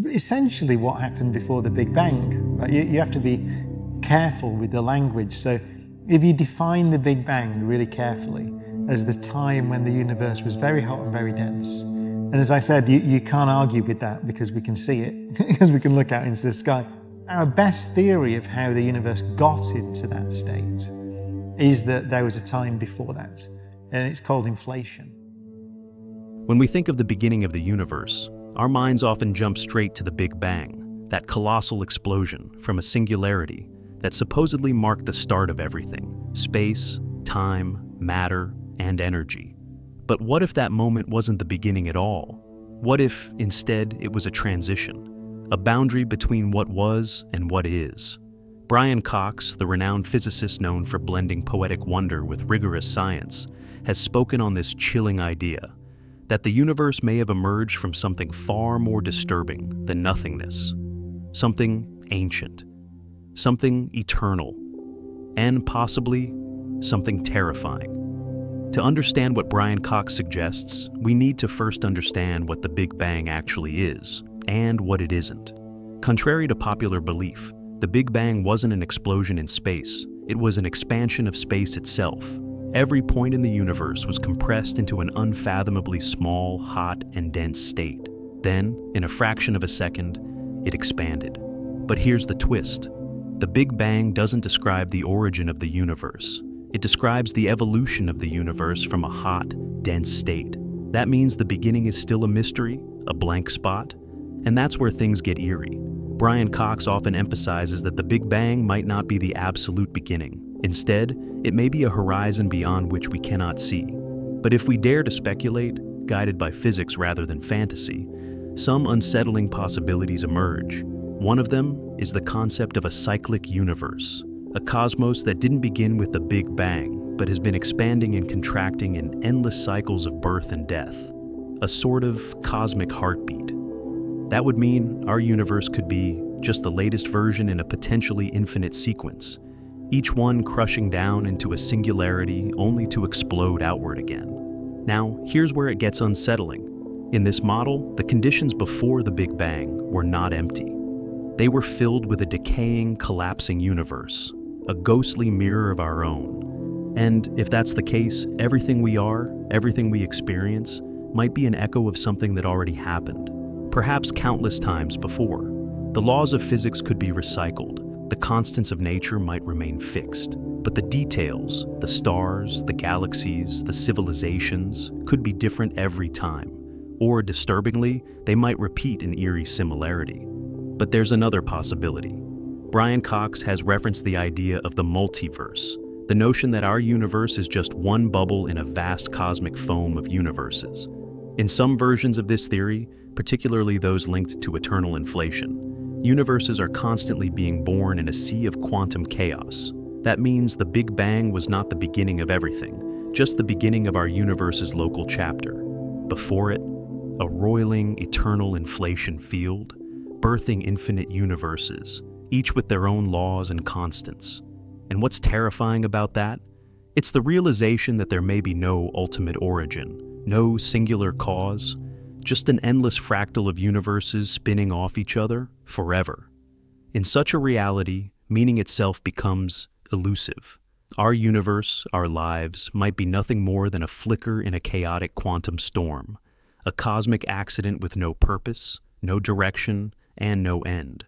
essentially what happened before the Big Bang. Right? You have to be careful with the language. So if you define the Big Bang really carefully as the time when the universe was very hot and very dense, and as I said, you can't argue with that because we can see it, because we can look out into the sky. Our best theory of how the universe got into that state is that there was a time before that, and it's called inflation. When we think of the beginning of the universe, our minds often jump straight to the Big Bang, that colossal explosion from a singularity that supposedly marked the start of everything: space, time, matter, and energy. But what if that moment wasn't the beginning at all? What if, instead, it was a transition, a boundary between what was and what is? Brian Cox, the renowned physicist known for blending poetic wonder with rigorous science, has spoken on this chilling idea that the universe may have emerged from something far more disturbing than nothingness, something ancient, something eternal, and possibly something terrifying. To understand what Brian Cox suggests, we need to first understand what the Big Bang actually is and what it isn't. Contrary to popular belief, the Big Bang wasn't an explosion in space, it was an expansion of space itself. Every point in the universe was compressed into an unfathomably small, hot, and dense state. Then, in a fraction of a second, it expanded. But here's the twist. The Big Bang doesn't describe the origin of the universe. It describes the evolution of the universe from a hot, dense state. That means the beginning is still a mystery, a blank spot, and that's where things get eerie. Brian Cox often emphasizes that the Big Bang might not be the absolute beginning. Instead, it may be a horizon beyond which we cannot see. But if we dare to speculate, guided by physics rather than fantasy, some unsettling possibilities emerge. One of them is the concept of a cyclic universe, a cosmos that didn't begin with the Big Bang, but has been expanding and contracting in endless cycles of birth and death, a sort of cosmic heartbeat. That would mean our universe could be just the latest version in a potentially infinite sequence, each one crushing down into a singularity only to explode outward again. Now, here's where it gets unsettling. In this model, the conditions before the Big Bang were not empty. They were filled with a decaying, collapsing universe, a ghostly mirror of our own. And if that's the case, everything we are, everything we experience, might be an echo of something that already happened, perhaps countless times before. The laws of physics could be recycled. The constants of nature might remain fixed, but the details, the stars, the galaxies, the civilizations, could be different every time. Or, disturbingly, they might repeat an eerie similarity. But there's another possibility. Brian Cox has referenced the idea of the multiverse, the notion that our universe is just one bubble in a vast cosmic foam of universes. In some versions of this theory, particularly those linked to eternal inflation, universes are constantly being born in a sea of quantum chaos. That means the Big Bang was not the beginning of everything, just the beginning of our universe's local chapter. Before it, a roiling, eternal inflation field, birthing infinite universes, each with their own laws and constants. And what's terrifying about that? It's the realization that there may be no ultimate origin, no singular cause, just an endless fractal of universes spinning off each other forever. In such a reality, meaning itself becomes elusive. Our universe, our lives, might be nothing more than a flicker in a chaotic quantum storm, a cosmic accident with no purpose, no direction, and no end.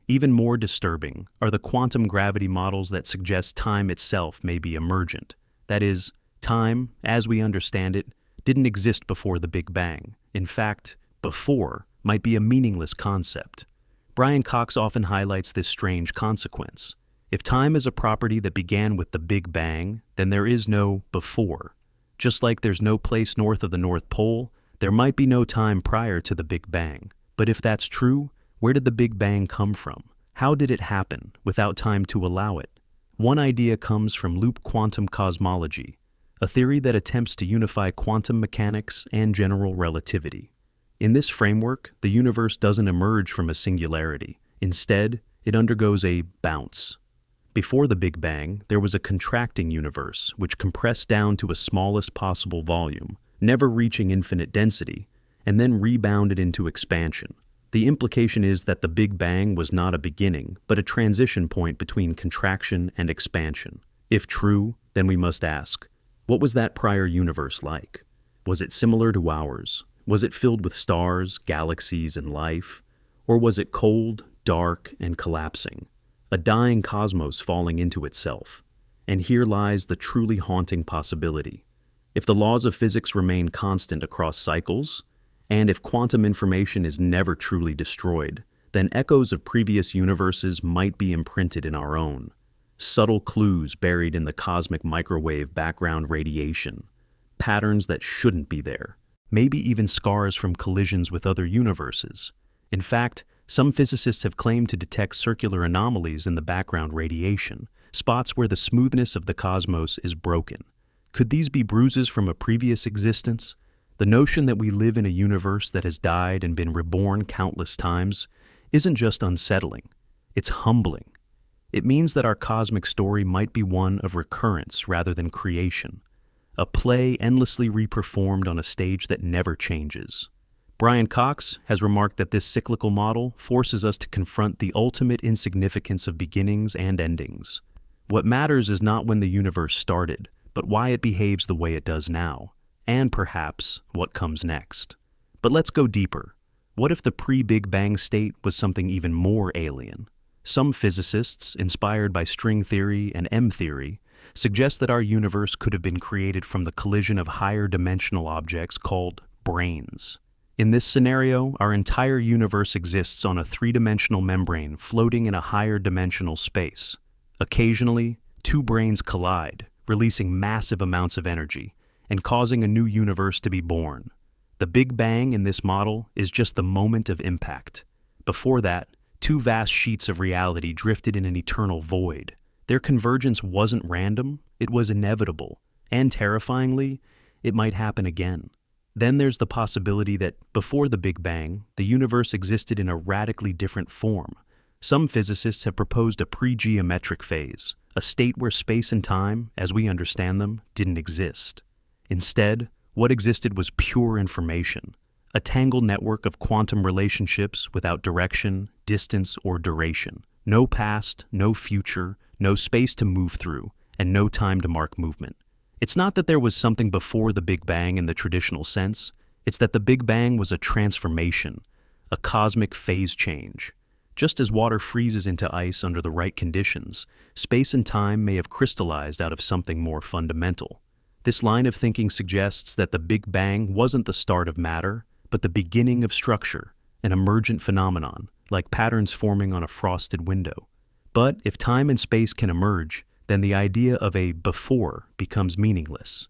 Even more disturbing are the quantum gravity models that suggest time itself may be emergent. That is, time, as we understand it, didn't exist before the Big Bang. In fact, before might be a meaningless concept. Brian Cox often highlights this strange consequence. If time is a property that began with the Big Bang, then there is no before. Just like there's no place north of the North Pole, there might be no time prior to the Big Bang. But if that's true, where did the Big Bang come from? How did it happen without time to allow it? One idea comes from loop quantum cosmology, a theory that attempts to unify quantum mechanics and general relativity. In this framework, the universe doesn't emerge from a singularity. Instead, it undergoes a bounce. Before the Big Bang, there was a contracting universe which compressed down to a smallest possible volume, never reaching infinite density, and then rebounded into expansion. The implication is that the Big Bang was not a beginning, but a transition point between contraction and expansion. If true, then we must ask, what was that prior universe like? Was it similar to ours? Was it filled with stars, galaxies, and life? Or was it cold, dark, and collapsing? A dying cosmos falling into itself. And here lies the truly haunting possibility. If the laws of physics remain constant across cycles, and if quantum information is never truly destroyed, then echoes of previous universes might be imprinted in our own. Subtle clues buried in the cosmic microwave background radiation. Patterns that shouldn't be there. Maybe even scars from collisions with other universes. In fact, some physicists have claimed to detect circular anomalies in the background radiation, spots where the smoothness of the cosmos is broken. Could these be bruises from a previous existence? The notion that we live in a universe that has died and been reborn countless times isn't just unsettling, it's humbling. It means that our cosmic story might be one of recurrence rather than creation, a play endlessly reperformed on a stage that never changes. Brian Cox has remarked that this cyclical model forces us to confront the ultimate insignificance of beginnings and endings. What matters is not when the universe started, but why it behaves the way it does now, and perhaps what comes next. But let's go deeper. What if the pre-Big Bang state was something even more alien? Some physicists, inspired by string theory and M theory, suggest that our universe could have been created from the collision of higher dimensional objects called brains. In this scenario, our entire universe exists on a three-dimensional membrane floating in a higher dimensional space. Occasionally, two brains collide, releasing massive amounts of energy and causing a new universe to be born. The Big Bang in this model is just the moment of impact. Before that, two vast sheets of reality drifted in an eternal void. Their convergence wasn't random, it was inevitable, and terrifyingly, it might happen again. Then there's the possibility that, before the Big Bang, the universe existed in a radically different form. Some physicists have proposed a pre-geometric phase, a state where space and time, as we understand them, didn't exist. Instead, what existed was pure information, a tangled network of quantum relationships without direction, distance, or duration. No past, no future, no space to move through, and no time to mark movement. It's not that there was something before the Big Bang in the traditional sense, it's that the Big Bang was a transformation, a cosmic phase change. Just as water freezes into ice under the right conditions, space and time may have crystallized out of something more fundamental. This line of thinking suggests that the Big Bang wasn't the start of matter, but the beginning of structure, an emergent phenomenon, like patterns forming on a frosted window. But if time and space can emerge, then the idea of a before becomes meaningless.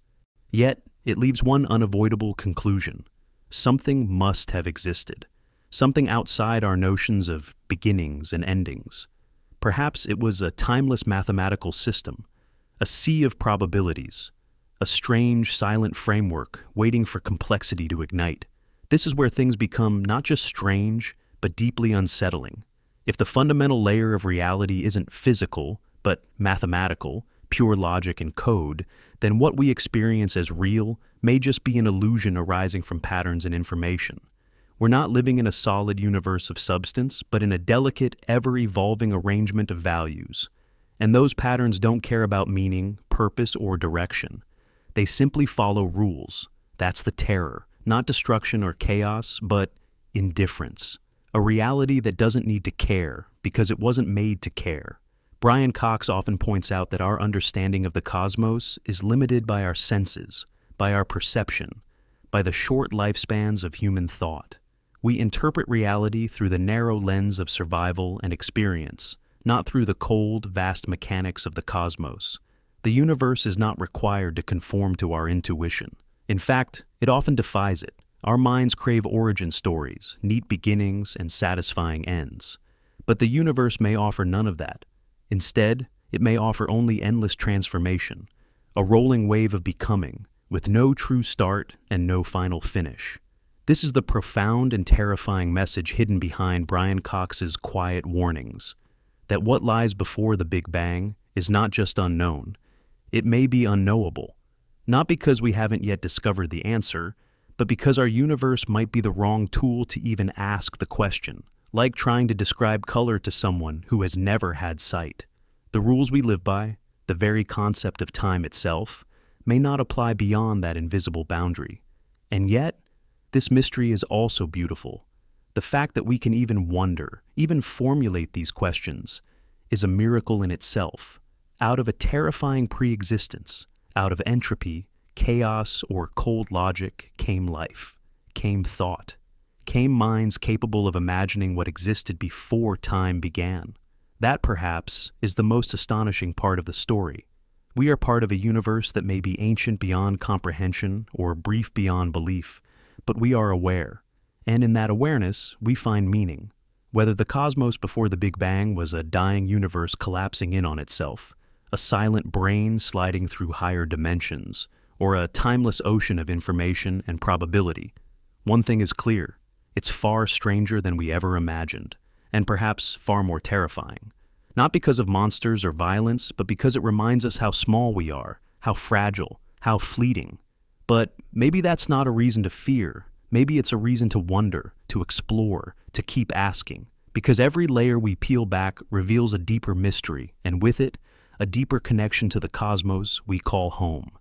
Yet, it leaves one unavoidable conclusion. Something must have existed. Something outside our notions of beginnings and endings. Perhaps it was a timeless mathematical system, a sea of probabilities, a strange, silent framework waiting for complexity to ignite. This is where things become not just strange, but deeply unsettling. If the fundamental layer of reality isn't physical, but mathematical, pure logic and code, then what we experience as real may just be an illusion arising from patterns and information. We're not living in a solid universe of substance, but in a delicate, ever-evolving arrangement of values. And those patterns don't care about meaning, purpose, or direction. They simply follow rules. That's the terror. Not destruction or chaos, but indifference. A reality that doesn't need to care because it wasn't made to care. Brian Cox often points out that our understanding of the cosmos is limited by our senses, by our perception, by the short lifespans of human thought. We interpret reality through the narrow lens of survival and experience, not through the cold, vast mechanics of the cosmos. The universe is not required to conform to our intuition. In fact, it often defies it. Our minds crave origin stories, neat beginnings, and satisfying ends. But the universe may offer none of that. Instead, it may offer only endless transformation, a rolling wave of becoming, with no true start and no final finish. This is the profound and terrifying message hidden behind Brian Cox's quiet warnings, that what lies before the Big Bang is not just unknown, it may be unknowable. Not because we haven't yet discovered the answer, but because our universe might be the wrong tool to even ask the question, like trying to describe color to someone who has never had sight. The rules we live by, the very concept of time itself, may not apply beyond that invisible boundary. And yet, this mystery is also beautiful. The fact that we can even wonder, even formulate these questions, is a miracle in itself. Out of a terrifying pre-existence, out of entropy, chaos, or cold logic came life, came thought, came minds capable of imagining what existed before time began. That, perhaps, is the most astonishing part of the story. We are part of a universe that may be ancient beyond comprehension or brief beyond belief, but we are aware, and in that awareness, we find meaning. Whether the cosmos before the Big Bang was a dying universe collapsing in on itself, a silent brain sliding through higher dimensions, or a timeless ocean of information and probability, one thing is clear: it's far stranger than we ever imagined, and perhaps far more terrifying. Not because of monsters or violence, but because it reminds us how small we are, how fragile, how fleeting. But maybe that's not a reason to fear. Maybe it's a reason to wonder, to explore, to keep asking. Because every layer we peel back reveals a deeper mystery, and with it, a deeper connection to the cosmos we call home.